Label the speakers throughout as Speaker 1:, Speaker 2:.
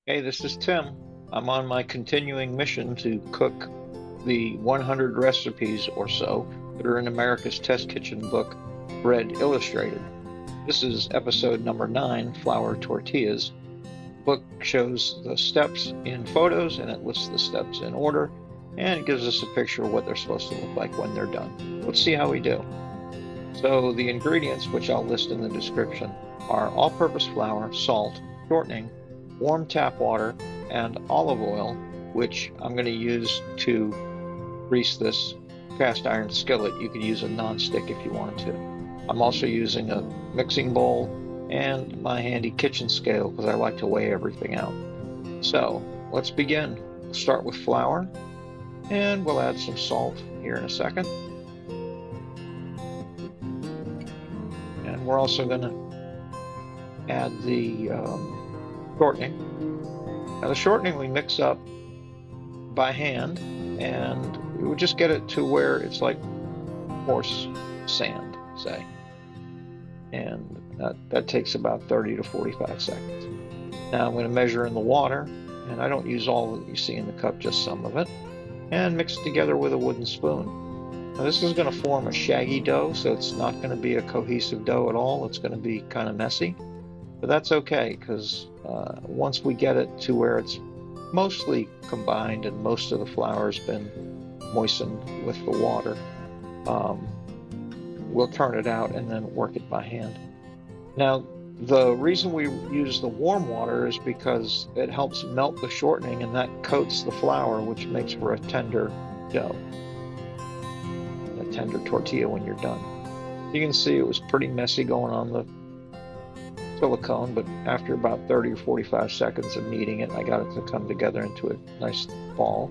Speaker 1: Hey, this is Tim. I'm on my continuing mission to cook the 100 recipes or so that are in America's Test Kitchen book, Bread Illustrated. This is episode number 9, Flour Tortillas. The book shows the steps in photos and it lists the steps in order, and it gives us a picture of what they're supposed to look like when they're done. Let's see how we do. So the ingredients, which I'll list in the description, are all-purpose flour, salt, shortening, warm tap water, and olive oil, which I'm going to use to grease this cast iron skillet. You could use a non-stick if you wanted to. I'm also using a mixing bowl and my handy kitchen scale because I like to weigh everything out. So let's begin. We'll start with flour, and we'll add some salt here in a second. And we're also going to add the shortening. Now the shortening we mix up by hand, and we would just get it to where it's like horse sand, say. And that takes about 30 to 45 seconds. Now I'm going to measure in the water, and I don't use all that you see in the cup, just some of it, and mix it together with a wooden spoon. Now this is going to form a shaggy dough, so it's not going to be a cohesive dough at all. It's going to be kind of messy. But that's okay, because once we get it to where it's mostly combined and most of the flour's been moistened with the water, we'll turn it out and then work it by hand. Now, the reason we use the warm water is because it helps melt the shortening, and that coats the flour, which makes for a tender dough, a tender tortilla when you're done. You can see it was pretty messy going on the silicone, but after about 30 or 45 seconds of kneading it, I got it to come together into a nice ball.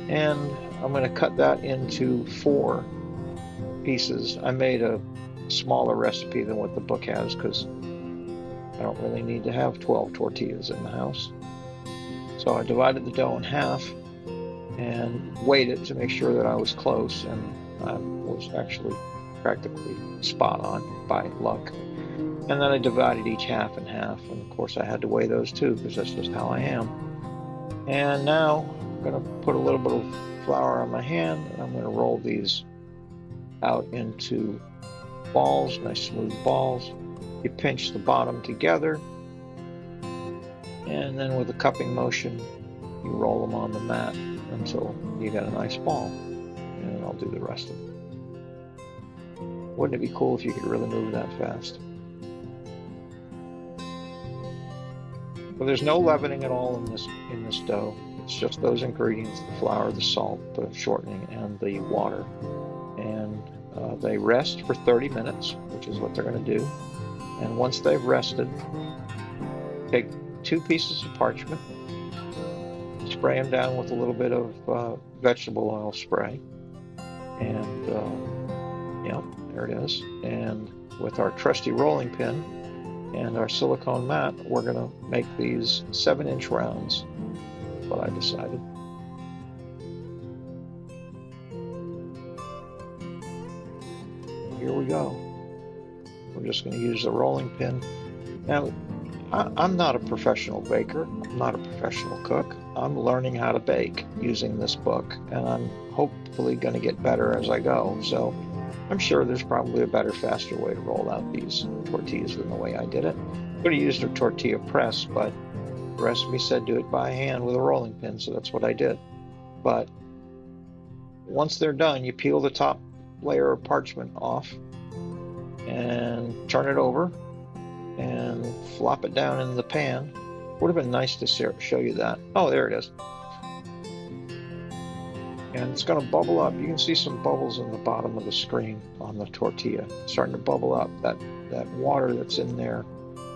Speaker 1: And I'm going to cut that into 4 pieces. I made a smaller recipe than what the book has because I don't really need to have 12 tortillas in the house. So I divided the dough in half and weighed it to make sure that I was close, and I was actually practically spot on by luck. And then I divided each half in half, and of course I had to weigh those too because that's just how I am. And now I'm going to put a little bit of flour on my hand, and I'm going to roll these out into balls, nice smooth balls. You pinch the bottom together, and then with a cupping motion you roll them on the mat until you get a nice ball, and I'll do the rest of it. Wouldn't it be cool if you could really move that fast? But there's no leavening at all in this dough. It's just those ingredients: the flour, the salt, the shortening, and the water. And they rest for 30 minutes, which is what they're going to do. And once they've rested, take 2 pieces of parchment, spray them down with a little bit of vegetable oil spray, and yeah, there it is. And with our trusty rolling pin and our silicone mat, we're going to make these 7-inch rounds. That's what I decided. Here we go. We're just going to use the rolling pin. Now, I'm not a professional baker. I'm not a professional cook. I'm learning how to bake using this book, and I'm hopefully going to get better as I go. So I'm sure there's probably a better, faster way to roll out these tortillas than the way I did it. I could have used a tortilla press, but the recipe said do it by hand with a rolling pin, so that's what I did. But once they're done, you peel the top layer of parchment off and turn it over and flop it down in the pan. Would have been nice to show you that. Oh, there it is. And it's going to bubble up. You can see some bubbles in the bottom of the screen on the tortilla. It's starting to bubble up. That water that's in there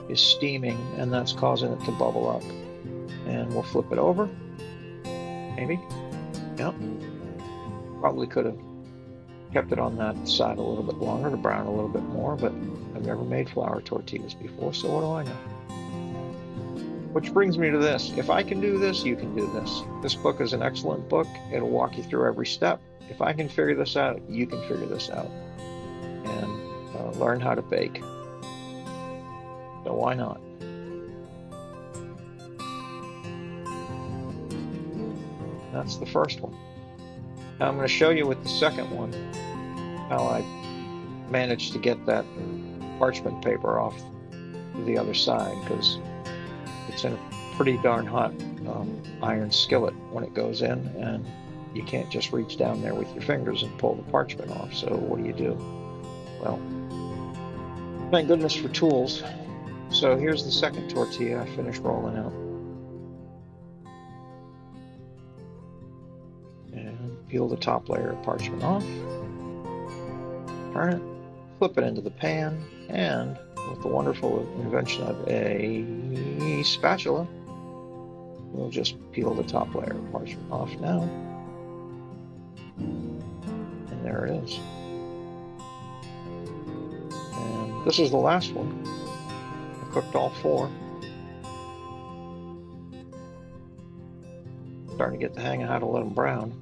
Speaker 1: is steaming, and that's causing it to bubble up. And we'll flip it over. Maybe. Yep. Probably could have kept it on that side a little bit longer to brown a little bit more, but I've never made flour tortillas before, so what do I know? Which brings me to this. If I can do this, you can do this. This book is an excellent book. It'll walk you through every step. If I can figure this out, you can figure this out and learn how to bake. So why not? That's the first one. Now I'm going to show you with the second one how I managed to get that parchment paper off to the other side, because it's in a pretty darn hot iron skillet when it goes in, and you can't just reach down there with your fingers and pull the parchment off. So what do? Well, thank goodness for tools. So here's the second tortilla I finished rolling out. And peel the top layer of parchment off. Turn it, flip it into the pan, and with the wonderful invention of a spatula, we'll just peel the top layer of parchment off now. And there it is. And this is the last one. I cooked all four. Starting to get the hang of how to let them brown.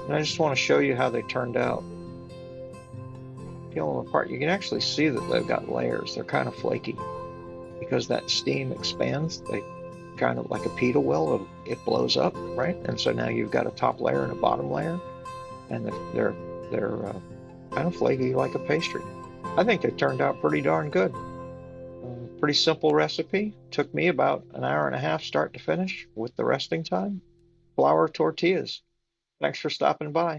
Speaker 1: And I just want to show you how they turned out. Peel them apart. You can actually see that they've got layers. They're kind of flaky because that steam expands. They kind of like a pita will. It blows up, right? And so now you've got a top layer and a bottom layer, and they're kind of flaky like a pastry. I think they turned out pretty darn good. Pretty simple recipe. Took me about an hour and a half start to finish with the resting time. Flour tortillas. Thanks for stopping by.